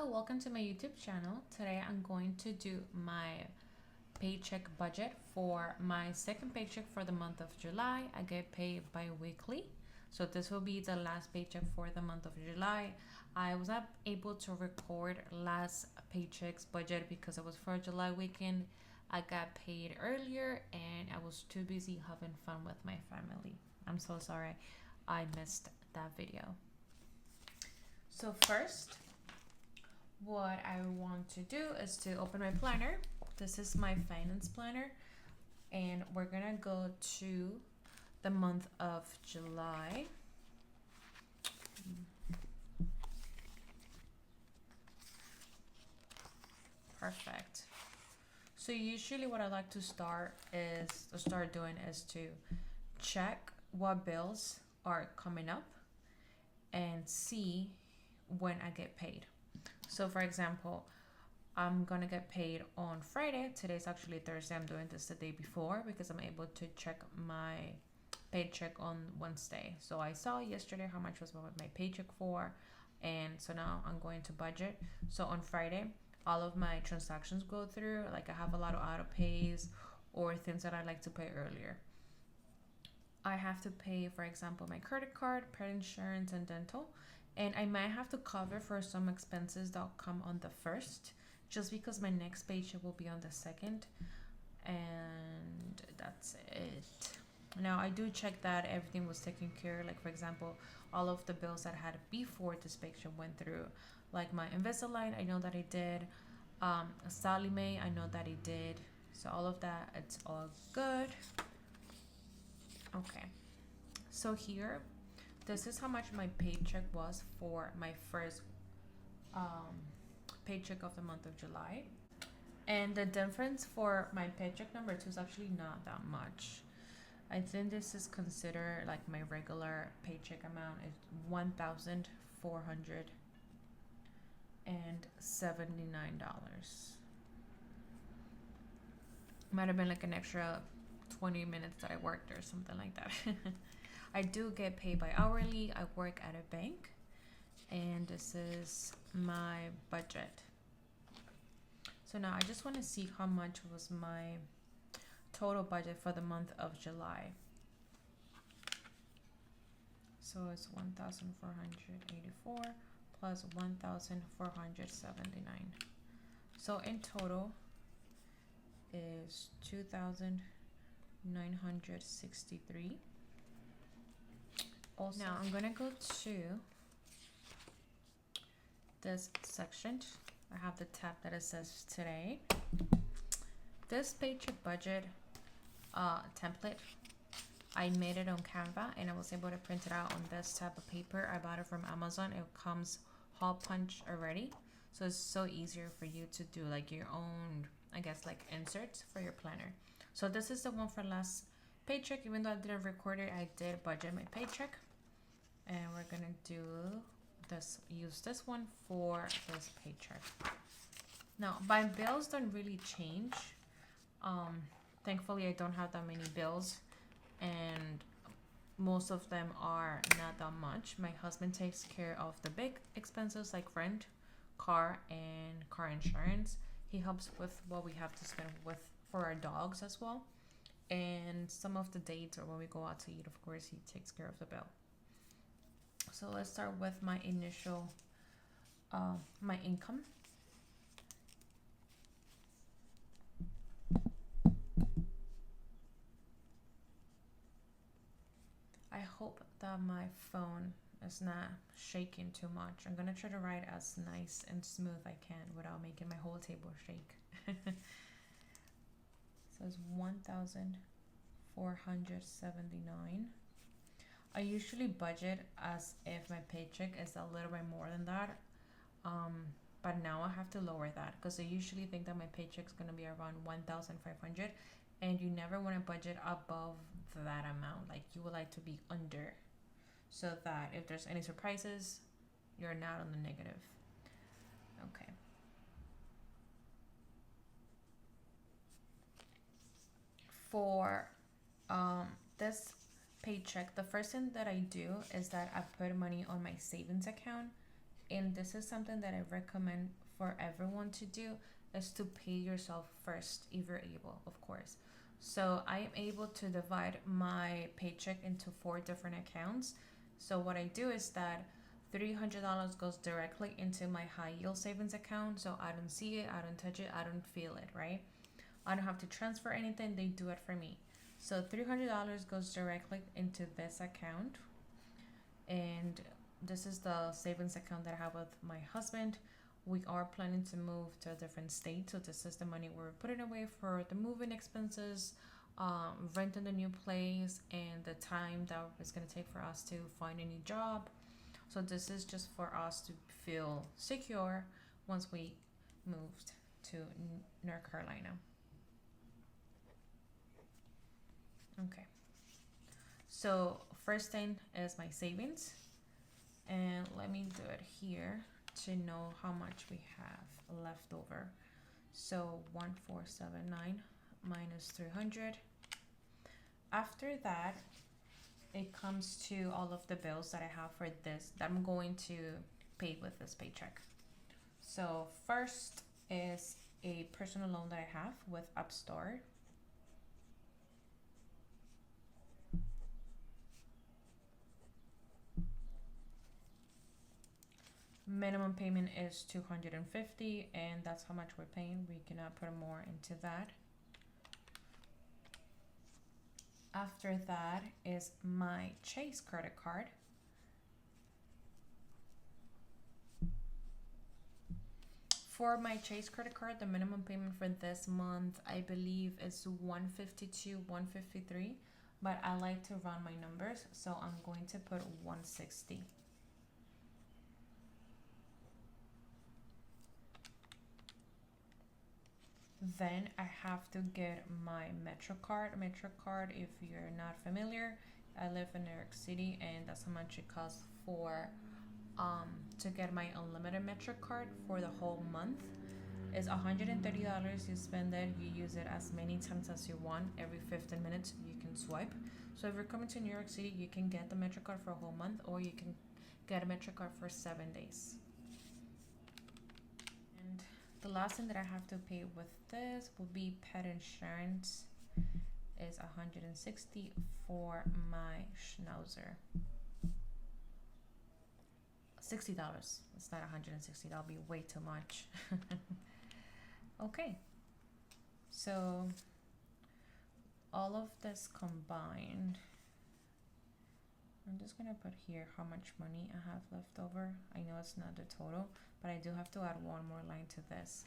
Hello, welcome to my YouTube channel. Today I'm going to do my paycheck budget for my second paycheck for the month of July. I get paid bi-weekly, so this will be the last paycheck for the month of July. I was not able to record last paycheck's budget because it was for July weekend. I got paid earlier and I was too busy having fun with my family. I'm so sorry I missed that video. So first, what I want to do is to open my planner. This is my finance planner, and we're gonna go to the month of July. Perfect. So usually what I like to start doing is to check what bills are coming up and see when I get paid. So for example, I'm gonna get paid on Friday. Today's actually Thursday. I'm doing this the day before because I'm able to check my paycheck on Wednesday. So I saw yesterday how much was my paycheck for, and so now I'm going to budget. So on Friday, all of my transactions go through. Like I have a lot of auto pays or things that I like to pay earlier. I have to pay, for example, my credit card, pet insurance, and dental. And I might have to cover for some expenses that come on the first, just because my next paycheck will be on the second. And that's it. Now I do check that everything was taken care of. Like for example, all of the bills that I had before this paycheck went through. Like my Invisalign, I know that I did. Sally Mae, I know that I did. So all of that, it's all good. Okay. So here, this is how much my paycheck was for my first paycheck of the month of July. And the difference for my paycheck number 2 is actually not that much. I think this is considered like my regular paycheck amount is $1,479. Might have been like an extra 20 minutes that I worked or something like that. I do get paid by hourly. I work at a bank, and this is my budget. So now I just want to see how much was my total budget for the month of July. So it's 1,484 plus 1,479. So in total is 2,963. Also, now I'm gonna go to this section. I have the tab that it says today. This paycheck budget template, I made it on Canva and I was able to print it out on this type of paper. I bought it from Amazon. It comes hole punch already, so it's so easier for you to do like your own, I guess, like inserts for your planner. So this is the one for last paycheck. Even though I didn't record it, I did budget my paycheck, and we're gonna do this, use this one for this paycheck. Now my bills don't really change. Thankfully I don't have that many bills, and most of them are not that much. My husband takes care of the big expenses like rent, car, and car insurance. He helps with what we have to spend with for our dogs as well, and some of the dates or when we go out to eat, of course he takes care of the bill. So let's start with my initial my income. I hope that my phone is not shaking too much. I'm gonna try to write as nice and smooth I can without making my whole table shake. So it's 1,479. I usually budget as if my paycheck is a little bit more than that. But now I have to lower that because I usually think that my paycheck is gonna be around 1,500, and you never want to budget above that amount. Like you would like to be under, so that if there's any surprises, you're not on the negative. Okay. For this paycheck, the first thing that I do is that I put money on my savings account and this is something that I recommend for everyone to do, is to pay yourself first if you're able, of course. So I am able to divide my paycheck into 4 different accounts. So what I do is that $300 goes directly into my high yield savings account. So I don't see it, I don't touch it, I don't feel it, right? I don't have to transfer anything, they do it for me. So $300 goes directly into this account. And this is the savings account that I have with my husband. We are planning to move to a different state, so this is the money we're putting away for the moving expenses, renting the new place, and the time that it's going to take for us to find a new job. So this is just for us to feel secure once we moved to North Carolina. Okay, so first thing is my savings, and let me do it here to know how much we have left over. So 1479 minus 300. After that, it comes to all of the bills that I have for this that I'm going to pay with this paycheck. So first is a personal loan that I have with Upstart. Minimum payment is 250, and that's how much we're paying. We cannot put more into that. After that is my Chase credit card. For my Chase credit card, the minimum payment for this month, I believe, is 152, 153, but I like to run my numbers, so I'm going to put 160. Then I have to get my Metro card. Metro card, if you're not familiar, I live in New York City, and that's how much it costs for to get my unlimited Metro card for the whole month. It's $130. You spend it, you use it as many times as you want. Every 15 minutes you can swipe. So if you're coming to New York City, you can get the Metro card for a whole month, or you can get a Metro card for 7 days. And the last thing that I have to pay with this will be pet insurance. Is 160 for my schnauzer. $60. It's not 160. That'll be way too much. Okay. So all of this combined, I'm just gonna put here how much money I have left over. I know it's not the total, but I do have to add one more line to this.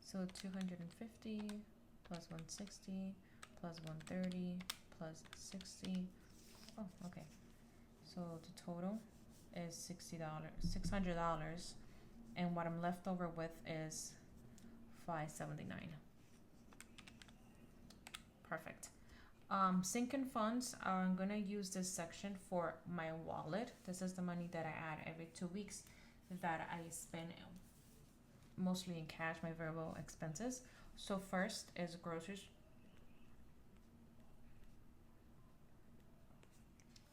So 250 plus 160 plus 130 plus 60. Oh, okay. So the total is $600, and what I'm left over with is $579. Perfect. Sinking funds, I'm gonna use this section for my wallet. This is the money that I add every 2 weeks that I spend mostly in cash, my variable expenses. So first is groceries.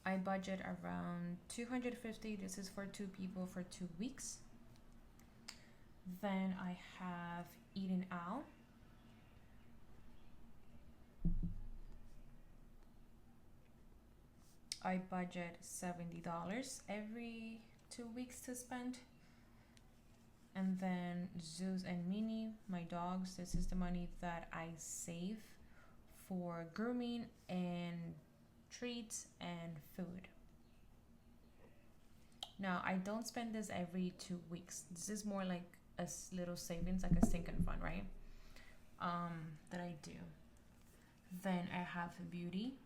I budget around 250. This is for 2 people for 2 weeks. Then I have eating out. I budget $70 every 2 weeks to spend. And then Zeus and Minnie, my dogs, this is the money that I save for grooming and treats and food. Now, I don't spend this every 2 weeks. This is more like a little savings, like a sinking fund, right? That I do. Then I have beauty.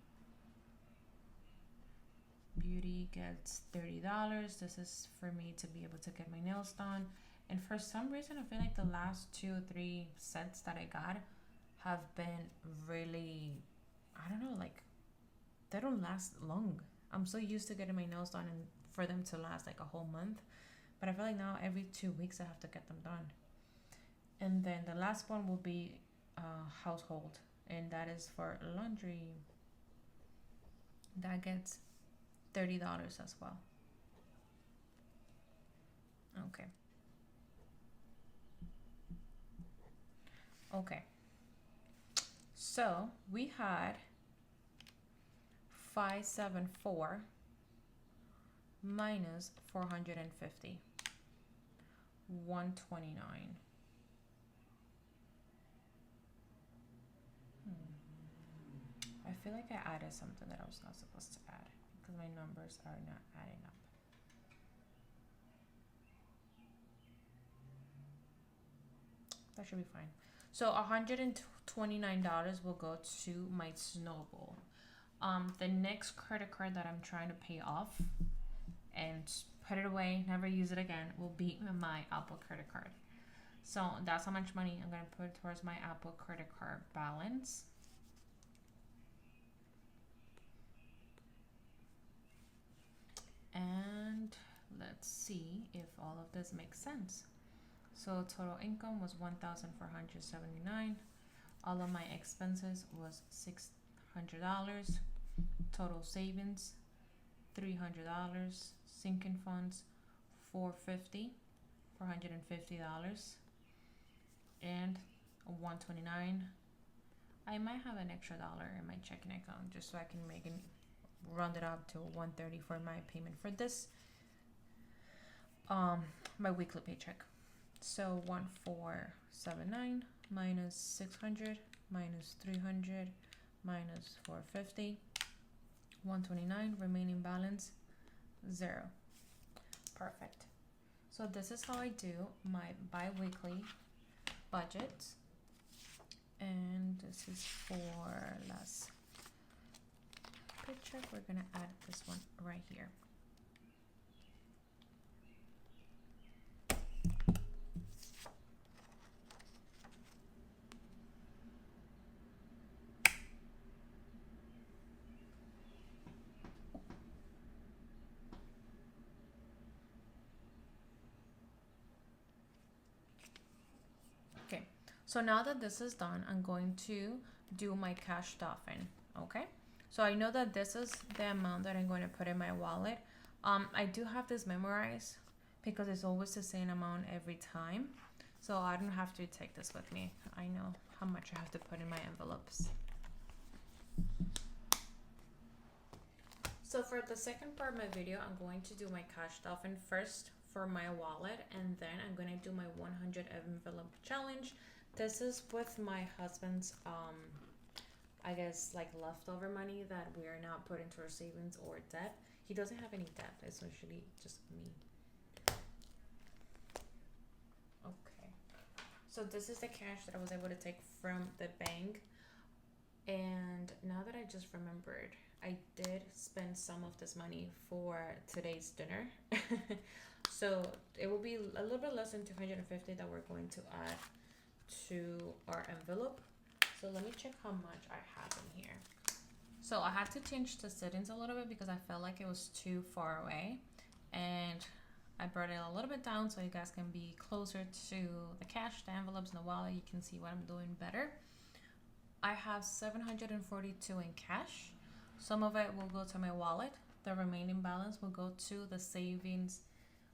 Beauty gets $30. This is for me to be able to get my nails done. And for some reason, I feel like the last 2 or 3 sets that I got have been really, I don't know, like, they don't last long. I'm so used to getting my nails done and for them to last like a whole month. But I feel like now every 2 weeks I have to get them done. And then the last one will be household. And that is for laundry. That gets $30 as well. Okay. Okay. So we had 574 minus 450. 129. I feel like I added something that I was not supposed to add because my numbers are not adding up. That should be fine. So $129 will go to my Snowball. The next credit card that I'm trying to pay off and put it away, never use it again, will be my Apple credit card. So that's how much money I'm going to put towards my Apple credit card balance. And let's see if all of this makes sense. So total income was $1,479. All of my expenses was $600. Total savings $300. Sinking funds $450. And $129. I might have an extra dollar in my checking account just so I can make it round it up to $130 for my payment for this my weekly paycheck. So 1479 minus 600 minus 300 minus 450, 129, remaining balance 0. Perfect. So this is how I do my bi-weekly budget, and this is for last paycheck. We're gonna add this one right here. Okay, so now that this is done, I'm going to do my cash stuffing. Okay, so I know that this is the amount that I'm going to put in my wallet. I do have this memorized because it's always the same amount every time, so I don't have to take this with me. I know how much I have to put in my envelopes. So for the second part of my video, I'm going to do my cash stuffing first for my wallet, and then I'm going to do my 100 envelope challenge. This is with my husband's I guess like leftover money that we are not putting to our savings or debt. He doesn't have any debt. It's usually just me. Okay, so this is the cash that I was able to take from the bank, and now that I just remembered, I did spend some of this money for today's dinner. So it will be a little bit less than 250 that we're going to add to our envelope. So let me check how much I have in here. So I had to change the settings a little bit because I felt like it was too far away, and I brought it a little bit down so you guys can be closer to the cash, the envelopes, and the wallet. You can see what I'm doing better. I have 742 in cash. Some of it will go to my wallet. The remaining balance will go to the savings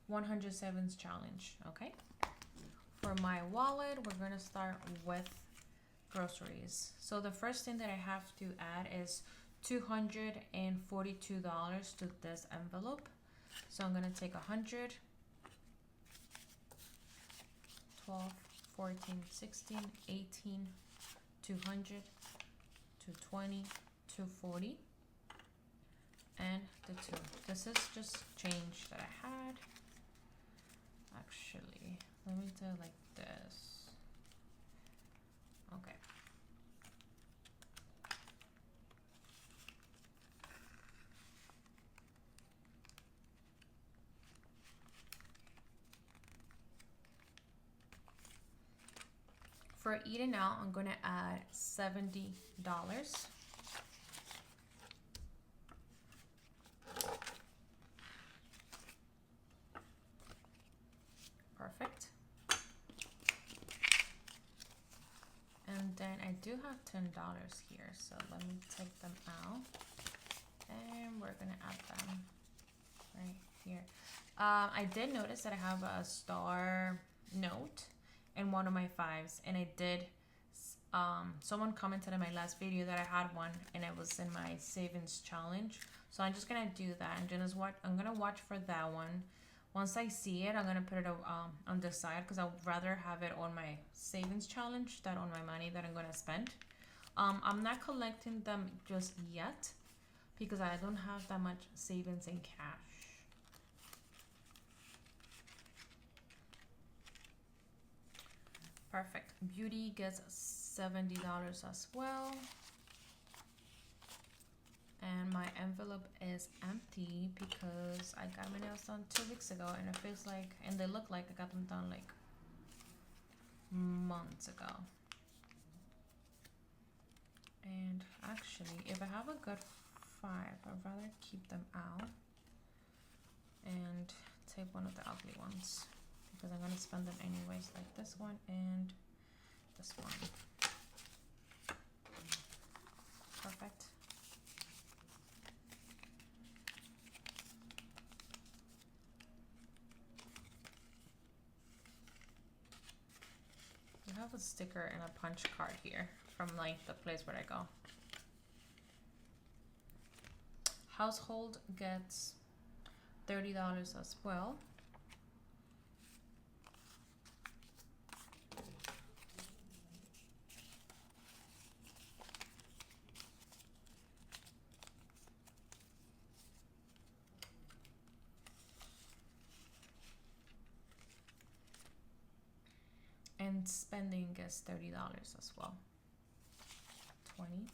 100 savings challenge. Okay, for my wallet, we're gonna start with groceries. So the first thing that I have to add is $242 to this envelope. So I'm gonna take 100, 12, 14, 16, 18, 200, 220, 240, and the 2. This is just change that I had. Actually, let me do it like this. Okay. For eating out, I'm gonna add $70. Perfect. And then I do have $10 here, so let me take them out. And we're gonna add them right here. I did notice that I have a star note in one of my fives, and I did someone commented in my last video that I had one and it was in my savings challenge. So I'm just gonna do that. I'm gonna watch for that one. Once I see it, I'm gonna put it on the side because I would rather have it on my savings challenge than on my money that I'm gonna spend. I'm not collecting them just yet because I don't have that much savings in cash. Perfect. Beauty gets $70 as well. And my envelope is empty because I got my nails done 2 weeks ago, and it feels like, and they look like I got them done like months ago. And actually, if I have a good 5, I'd rather keep them out and take one of the ugly ones because I'm gonna spend them anyways, like this one and this one. Perfect. I have a sticker and a punch card here from like the place where I go. Household gets $30 as well. And spending gets $30 as well. 20.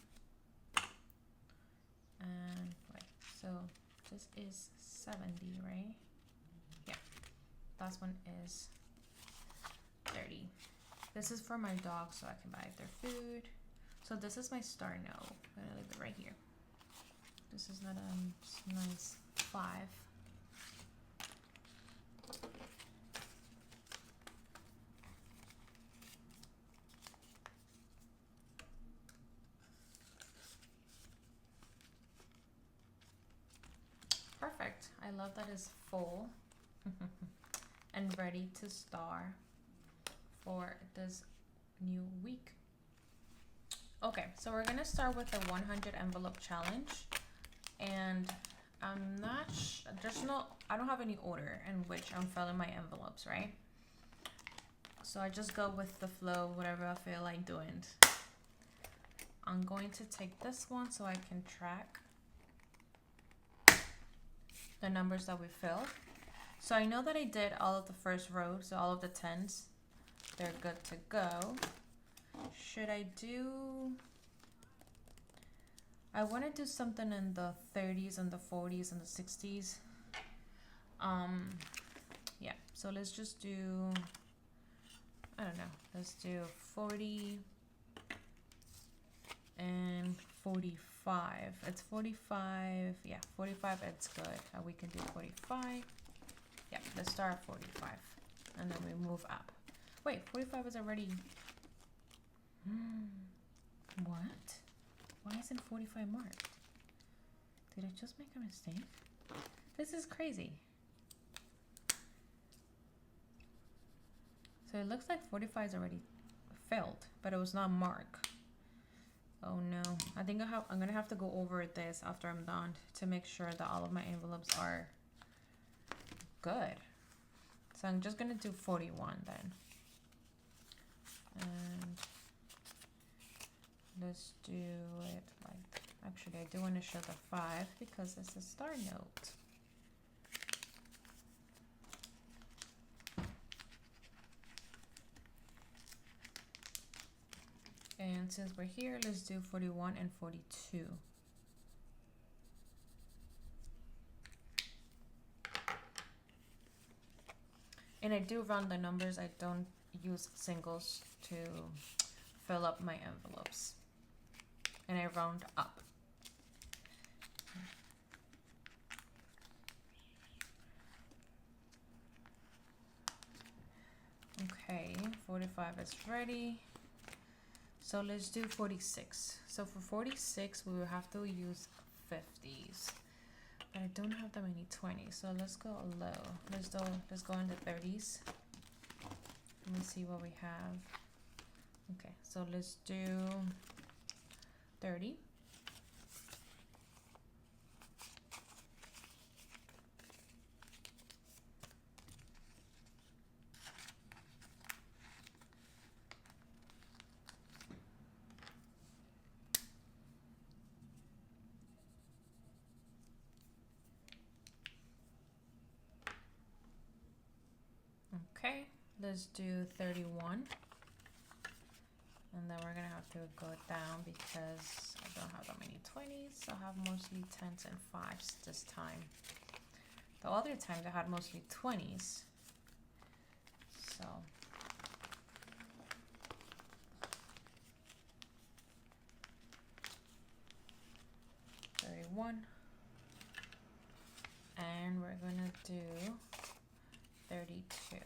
And wait, so this is 70, right? Yeah, that one is 30. This is for my dog so I can buy their food. So this is my star note. I'm gonna leave it right here. This is not a nice 5. Perfect. I love that it's full and ready to start for this new week. Okay, so we're gonna start with the 100 envelope challenge, and I'm not I don't have any order in which I'm filling my envelopes, right? So I just go with the flow, whatever I feel like doing. I'm going to take this one so I can track the numbers that we filled. So I know that I did all of the first row, so all of the 10s, they're good to go. Should I do, I want to do something in the 30s and the 40s and the 60s. Yeah, so let's just do, I don't know, let's do 40 and 45. It's 45, yeah, 45, it's good. We can do 45. Yeah, let's start at 45 and then we move up. Wait, 45 is already, what? Why isn't 45 marked? Did I just make a mistake? This is crazy. So it looks like 45 is already filled, but it was not marked. Oh no, I think I'm gonna have to go over this after I'm done to make sure that all of my envelopes are good. So I'm just gonna do 41 then. And let's do it like, actually I do want to show the 5 because it's a star note. And since we're here, let's do 41 and 42. And I do round the numbers. I don't use singles to fill up my envelopes. And I round up. Okay, 45 is ready. So let's do 46. So for 46, we will have to use 50s. But I don't have that many 20s, so let's go low. Let's go in the 30s. Let me see what we have. Okay, so let's do 30. Okay, let's do 31. And then we're gonna have to go down because I don't have that many 20s. I have mostly 10s and 5s this time. The other times I had mostly 20s. So $31. And we're gonna do 32.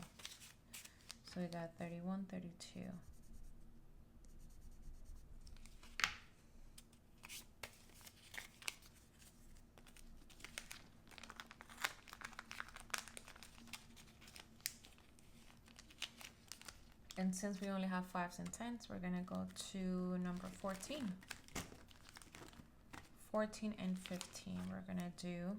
So we got 31, 32. And since we only have 5s and 10s, we're gonna go to number 14. 14 and 15, we're gonna do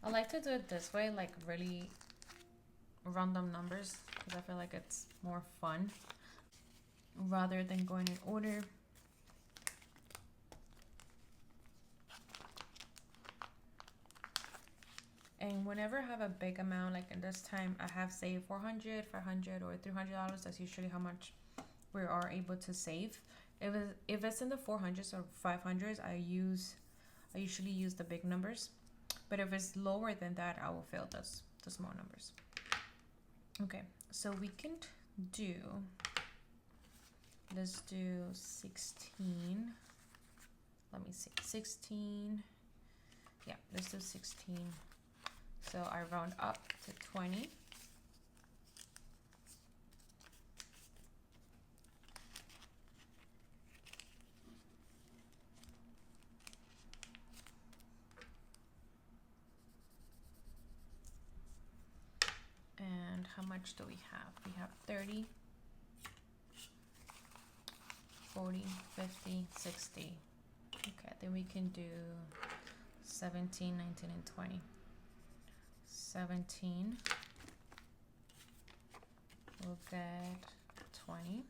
I like to do it this way, like really random numbers, because I feel like it's more fun rather than going in order. And whenever I have a big amount, like in this time I have saved 400, 500, or $300. That's usually how much we are able to save. If it's in the 400s or 500s, I usually use the big numbers. But if it's lower than that, I will fill the small numbers. Okay, so we can do, let's do 16. Let me see, 16. Yeah, let's do 16. So I round up to 20. And how much do we have? We have 30, 40, 50, 60. Okay, then we can do 17, 19, and 20. 17, we'll get 20.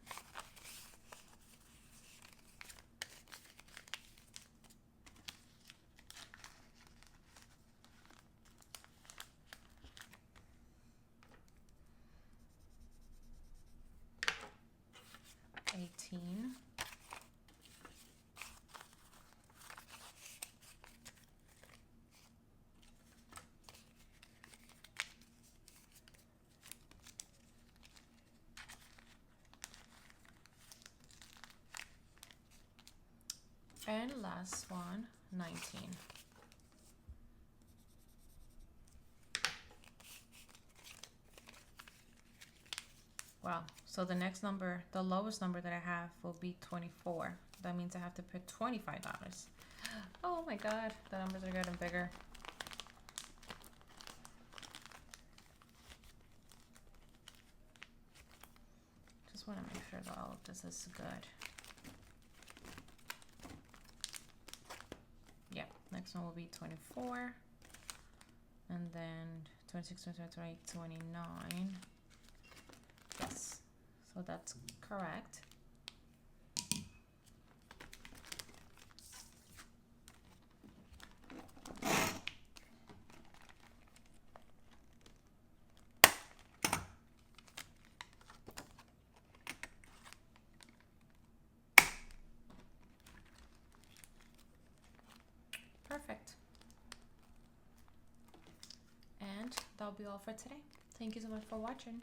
$18. And last one, 19. Wow, so the next number, the lowest number that I have will be 24. That means I have to put $25. Oh my God, the numbers are getting bigger. Just want to make sure that all of this is good. Yeah, next one will be 24. And then 26, 27, 28, 29. Yes, so that's correct. Perfect. And that'll be all for today. Thank you so much for watching.